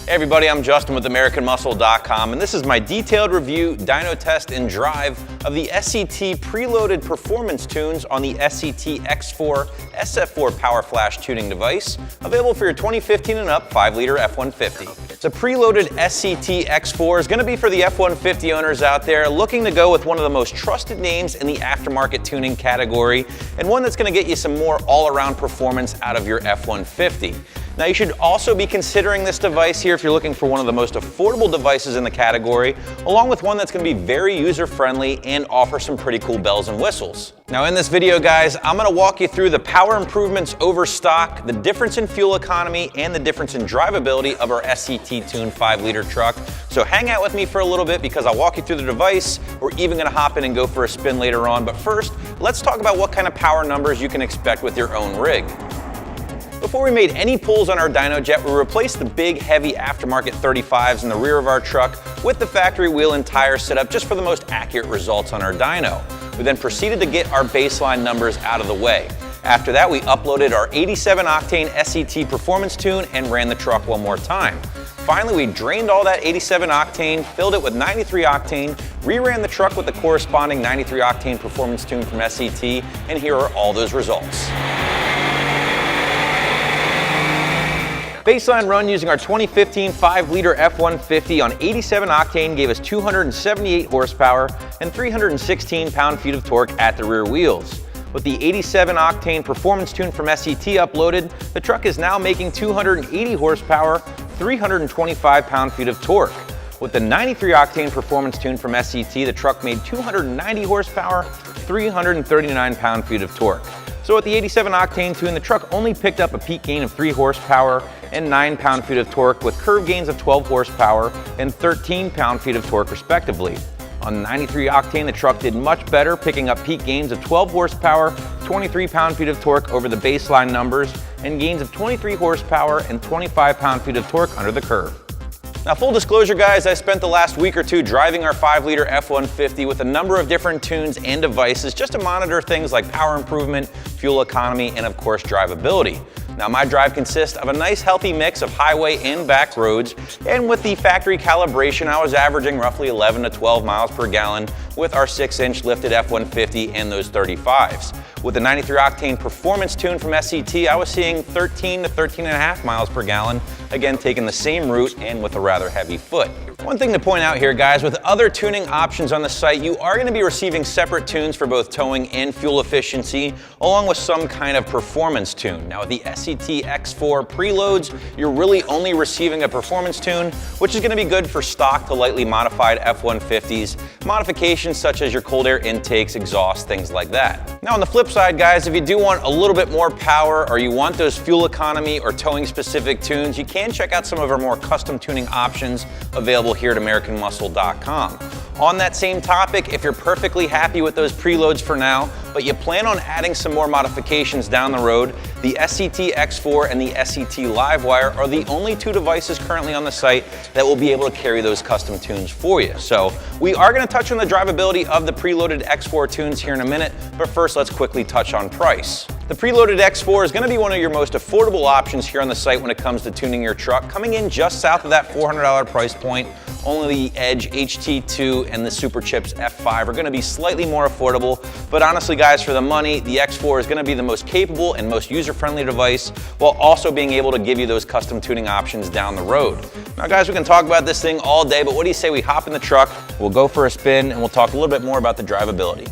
Hey everybody, I'm Justin with AmericanMuscle.com, and this is my detailed review, dyno test, and drive of the SCT preloaded performance tunes on the SCT X4 SF4 Power Flash tuning device, available for your 2015 and up 5-liter F-150. The preloaded SCT X4 is going to be for the F-150 owners out there looking to go with one of the most trusted names in the aftermarket tuning category, and one that's going to get you some more all-around performance out of your F-150. Now you should also be considering this device here if you're looking for one of the most affordable devices in the category, along with one that's going to be very user-friendly and offer some pretty cool bells and whistles. Now in this video, guys, I'm going to walk you through the power improvements over stock, the difference in fuel economy, and the difference in drivability of our SCT tuned 5-liter truck. So hang out with me for a little bit because I'll walk you through the device. We're even going to hop in and go for a spin later on. But first, let's talk about what kind of power numbers you can expect with your own rig. Before we made any pulls on our dyno jet, we replaced the big, heavy aftermarket 35s in the rear of our truck with the factory wheel and tire setup just for the most accurate results on our dyno. We then proceeded to get our baseline numbers out of the way. After that, we uploaded our 87 octane SCT performance tune and ran the truck one more time. Finally, we drained all that 87 octane, filled it with 93 octane, re-ran the truck with the corresponding 93 octane performance tune from SCT, and here are all those results. Baseline run using our 2015 5-liter F-150 on 87 octane gave us 278 horsepower and 316 pound-feet of torque at the rear wheels. With the 87 octane performance tune from SCT uploaded, the truck is now making 280 horsepower, 325 pound-feet of torque. With the 93 octane performance tune from SCT, the truck made 290 horsepower, 339 pound-feet of torque. So with the 87 octane tune, the truck only picked up a peak gain of 3 horsepower and 9 pound-feet of torque, with curve gains of 12 horsepower and 13 pound-feet of torque respectively. On 93 octane, the truck did much better, picking up peak gains of 12 horsepower, 23 pound-feet of torque over the baseline numbers, and gains of 23 horsepower and 25 pound-feet of torque under the curve. Now, full disclosure, guys, I spent the last week or two driving our 5-liter F-150 with a number of different tunes and devices just to monitor things like power improvement, fuel economy, and of course, drivability. Now, my drive consists of a nice healthy mix of highway and back roads, and with the factory calibration, I was averaging roughly 11 to 12 miles per gallon with our 6-inch lifted F-150 and those 35s. With the 93 octane performance tune from SCT, I was seeing 13 to 13.5 miles per gallon, again taking the same route and with a rather heavy foot. One thing to point out here, guys, with other tuning options on the site, you are going to be receiving separate tunes for both towing and fuel efficiency, along with some kind of performance tune. Now, with the SCT X4 preloads, you're really only receiving a performance tune, which is going to be good for stock to lightly modified F-150s, modifications such as your cold air intakes, exhaust, things like that. Now, on the flip side, guys, if you do want a little bit more power or you want those fuel economy or towing specific tunes, you can check out some of our more custom tuning options available here at AmericanMuscle.com. On that same topic, if you're perfectly happy with those preloads for now, but you plan on adding some more modifications down the road, the SCT X4 and the SCT Livewire are the only two devices currently on the site that will be able to carry those custom tunes for you. So we are going to touch on the drivability of the preloaded X4 tunes here in a minute, but first let's quickly touch on price. The preloaded X4 is going to be one of your most affordable options here on the site when it comes to tuning your truck, coming in just south of that $400 price point. Only the Edge HT2 and the Super Chips F5 are going to be slightly more affordable, but honestly, guys, for the money, the X4 is going to be the most capable and most user-friendly device, while also being able to give you those custom tuning options down the road. Now, guys, we can talk about this thing all day, but what do you say we hop in the truck, we'll go for a spin, and we'll talk a little bit more about the drivability.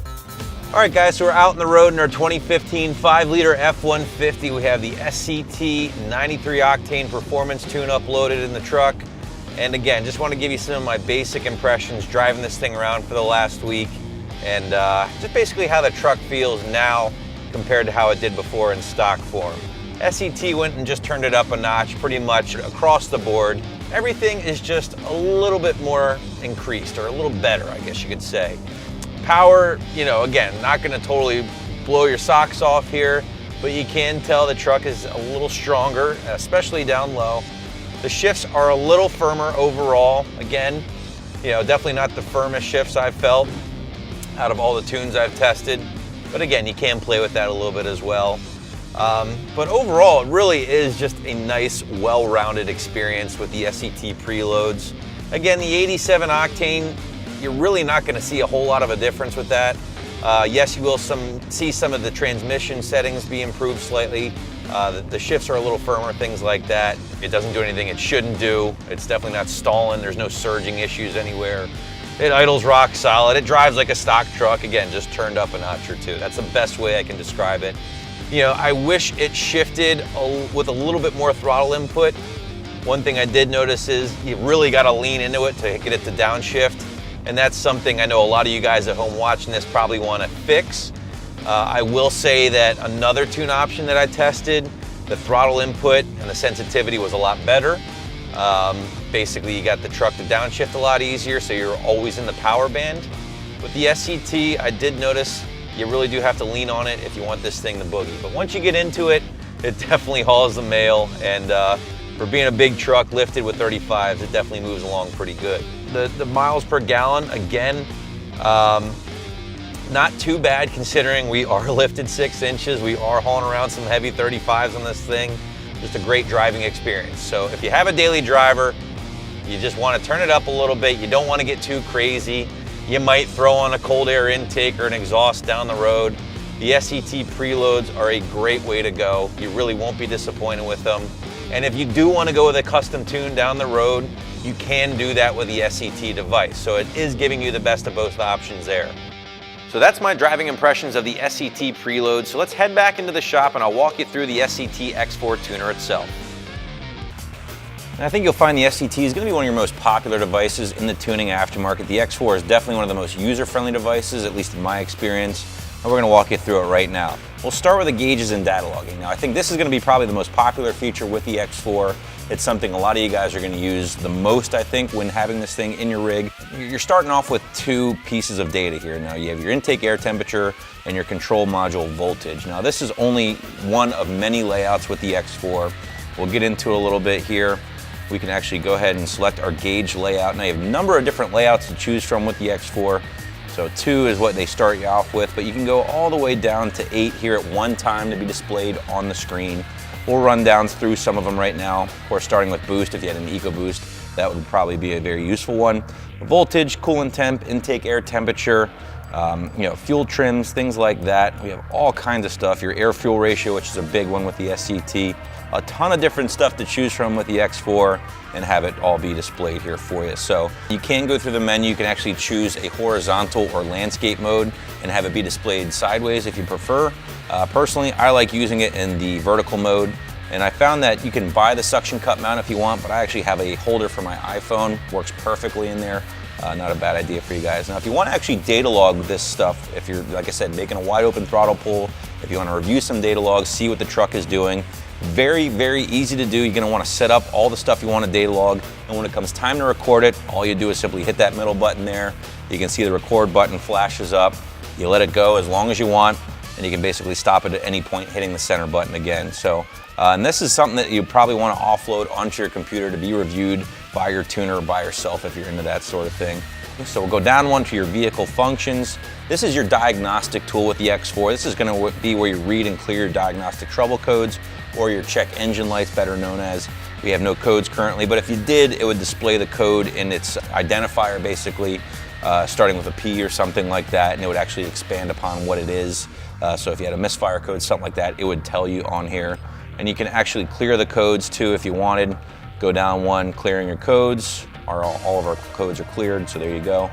All right, guys, so we're out on the road in our 2015 5-liter F-150. We have the SCT 93 octane performance tune uploaded in the truck. And again, just want to give you some of my basic impressions driving this thing around for the last week, and just basically how the truck feels now compared to how it did before in stock form. SCT went and just turned it up a notch pretty much across the board. Everything is just a little bit more increased, or a little better, I guess you could say. Power, you know, again, not going to totally blow your socks off here, but you can tell the truck is a little stronger, especially down low. The shifts are a little firmer overall. Again, you know, definitely not the firmest shifts I've felt out of all the tunes I've tested. But again, you can play with that a little bit as well. But overall, it really is just a nice, well-rounded experience with the SCT preloads. Again, the 87 octane, you're really not going to see a whole lot of a difference with that. Yes, you will see some of the transmission settings be improved slightly. The shifts are a little firmer, things like that. It doesn't do anything it shouldn't do. It's definitely not stalling. There's no surging issues anywhere. It idles rock solid. It drives like a stock truck. Again, just turned up a notch or two. That's the best way I can describe it. You know, I wish it shifted with a little bit more throttle input. One thing I did notice is you really got to lean into it to get it to downshift. And that's something I know a lot of you guys at home watching this probably want to fix. I will say that another tune option that I tested, the throttle input and the sensitivity was a lot better. Basically, you got the truck to downshift a lot easier, so you're always in the power band. With the SCT, I did notice you really do have to lean on it if you want this thing to boogie. But once you get into it, it definitely hauls the mail. And for being a big truck lifted with 35s, it definitely moves along pretty good. The miles per gallon, again, not too bad considering we are lifted 6 inches. We are hauling around some heavy 35s on this thing. Just a great driving experience. So if you have a daily driver, you just want to turn it up a little bit, you don't want to get too crazy, you might throw on a cold air intake or an exhaust down the road. The SCT preloads are a great way to go. You really won't be disappointed with them. And if you do want to go with a custom tune down the road, you can do that with the SCT device. So it is giving you the best of both options there. So that's my driving impressions of the SCT preload. So let's head back into the shop and I'll walk you through the SCT X4 tuner itself. And I think you'll find the SCT is going to be one of your most popular devices in the tuning aftermarket. The X4 is definitely one of the most user-friendly devices, at least in my experience. And we're going to walk you through it right now. We'll start with the gauges and data logging. Now I think this is going to be probably the most popular feature with the X4. It's something a lot of you guys are going to use the most, I think, when having this thing in your rig. You're starting off with 2 pieces of data here. Now you have your intake air temperature and your control module voltage. Now this is only one of many layouts with the X4. We'll get into a little bit here. We can actually go ahead and select our gauge layout. Now you have a number of different layouts to choose from with the X4. So 2 is what they start you off with, but you can go all the way down to 8 here at one time to be displayed on the screen. We'll run down through some of them right now. Of course, starting with boost, if you had an EcoBoost, that would probably be a very useful one. Voltage, coolant temp, intake air temperature, fuel trims, things like that. We have all kinds of stuff. Your air fuel ratio, which is a big one with the SCT. A ton of different stuff to choose from with the X4 and have it all be displayed here for you. So you can go through the menu. You can actually choose a horizontal or landscape mode and have it be displayed sideways if you prefer. Personally, I like using it in the vertical mode. And I found that you can buy the suction cup mount if you want, but I actually have a holder for my iPhone. Works perfectly in there. Not a bad idea for you guys. Now, if you want to actually data log this stuff, if you're, like I said, making a wide open throttle pull, if you want to review some data logs, see what the truck is doing, very, very easy to do. You're going to want to set up all the stuff you want to data log, and when it comes time to record it, all you do is simply hit that middle button there. You can see the record button flashes up. You let it go as long as you want, and you can basically stop it at any point hitting the center button again. So, and this is something that you probably want to offload onto your computer to be reviewed by your tuner or by yourself if you're into that sort of thing. So we'll go down one to your vehicle functions. This is your diagnostic tool with the X4. This is going to be where you read and clear your diagnostic trouble codes, or your check engine lights, better known as. We have no codes currently, but if you did, it would display the code in its identifier, basically, starting with a P or something like that, and it would actually expand upon what it is. So if you had a misfire code, something like that, it would tell you on here. And you can actually clear the codes too if you wanted. Go down one, clearing your codes. All of our codes are cleared, so there you go.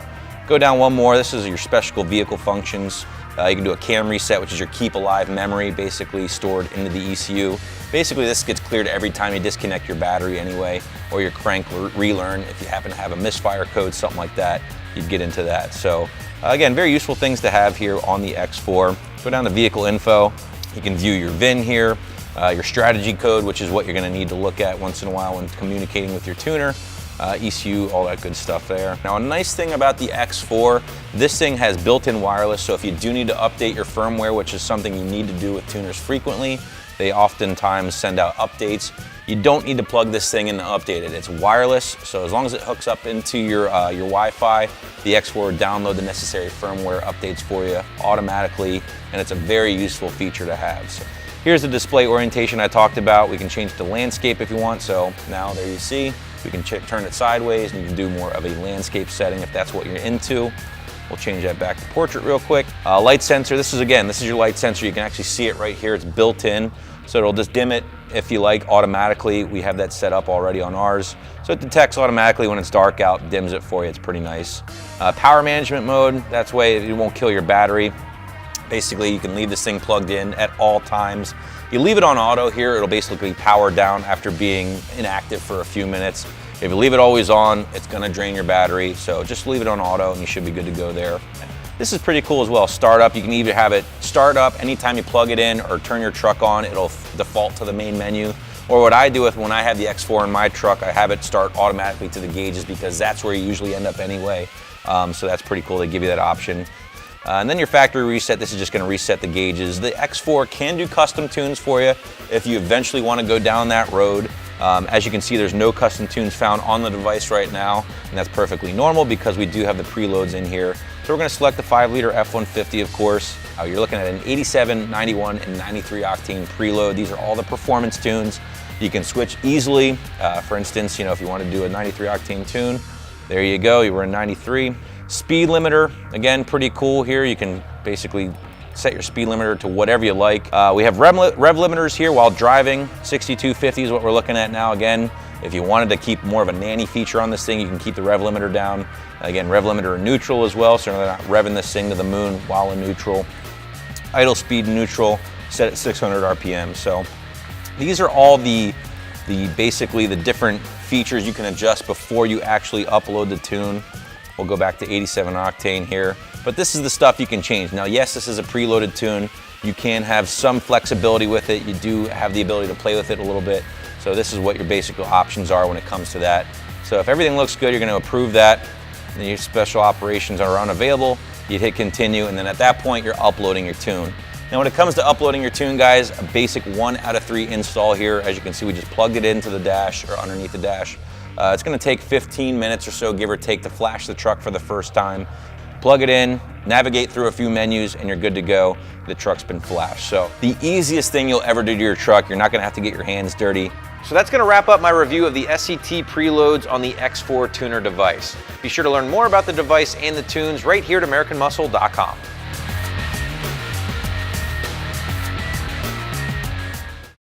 Go down one more. This is your special vehicle functions. You can do a cam reset, which is your keep alive memory, basically stored into the ECU. Basically, this gets cleared every time you disconnect your battery anyway, or your crank relearn. If you happen to have a misfire code, something like that, you'd get into that. So again, very useful things to have here on the X4. Go down to vehicle info. You can view your VIN here, your strategy code, which is what you're going to need to look at once in a while when communicating with your tuner. ECU, all that good stuff there. Now, a nice thing about the X4, this thing has built-in wireless, so if you do need to update your firmware, which is something you need to do with tuners frequently, they oftentimes send out updates. You don't need to plug this thing in to update it. It's wireless, so as long as it hooks up into your Wi-Fi, the X4 will download the necessary firmware updates for you automatically, and it's a very useful feature to have. So Here's the display orientation I talked about. We can change it to landscape if you want. So now there you see, we can turn it sideways and you can do more of a landscape setting if that's what you're into. We'll change that back to portrait real quick. Light sensor, this is your light sensor. You can actually see it right here, it's built in. So it'll just dim it if you like automatically. We have that set up already on ours. So it detects automatically when it's dark out, dims it for you, it's pretty nice. Power management mode, that's way it won't kill your battery. Basically, you can leave this thing plugged in at all times. You leave it on auto here, it'll basically power down after being inactive for a few minutes. If you leave it always on, it's gonna drain your battery. So just leave it on auto and you should be good to go there. This is pretty cool as well. Startup, you can either have it start up anytime you plug it in or turn your truck on, it'll default to the main menu. Or what I do when I have the X4 in my truck, I have it start automatically to the gauges because that's where you usually end up anyway. So that's pretty cool, they give you that option. And then your factory reset, this is just gonna reset the gauges. The X4 can do custom tunes for you if you eventually wanna go down that road. As you can see, there's no custom tunes found on the device right now, and that's perfectly normal because we do have the preloads in here. So we're gonna select the 5-liter F-150, of course. You're looking at an 87, 91, and 93 octane preload. These are all the performance tunes. You can switch easily. For instance, if you want to do a 93 octane tune, there you go, you were in 93. Speed limiter, again, pretty cool here. You can basically set your speed limiter to whatever you like. We have rev limiters here while driving. 6250 is what we're looking at now. Again, if you wanted to keep more of a nanny feature on this thing, you can keep the rev limiter down. Again, rev limiter in neutral as well, so you're not revving this thing to the moon while in neutral. Idle speed neutral, set at 600 RPM. So these are all basically the different features you can adjust before you actually upload the tune. We'll go back to 87 octane here, but this is the stuff you can change. Now, yes, this is a preloaded tune. You can have some flexibility with it. You do have the ability to play with it a little bit. So this is what your basic options are when it comes to that. So if everything looks good, you're gonna approve that. And your special operations are unavailable. You'd hit continue, and then at that point, you're uploading your tune. Now, when it comes to uploading your tune, guys, a basic 1 out of 3 install here. As you can see, we just plugged it into the dash or underneath the dash. It's gonna take 15 minutes or so, give or take, to flash the truck for the first time. Plug it in, navigate through a few menus, and you're good to go. The truck's been flashed. So the easiest thing you'll ever do to your truck, you're not gonna have to get your hands dirty. So that's gonna wrap up my review of the SCT preloads on the X4 tuner device. Be sure to learn more about the device and the tunes right here at AmericanMuscle.com.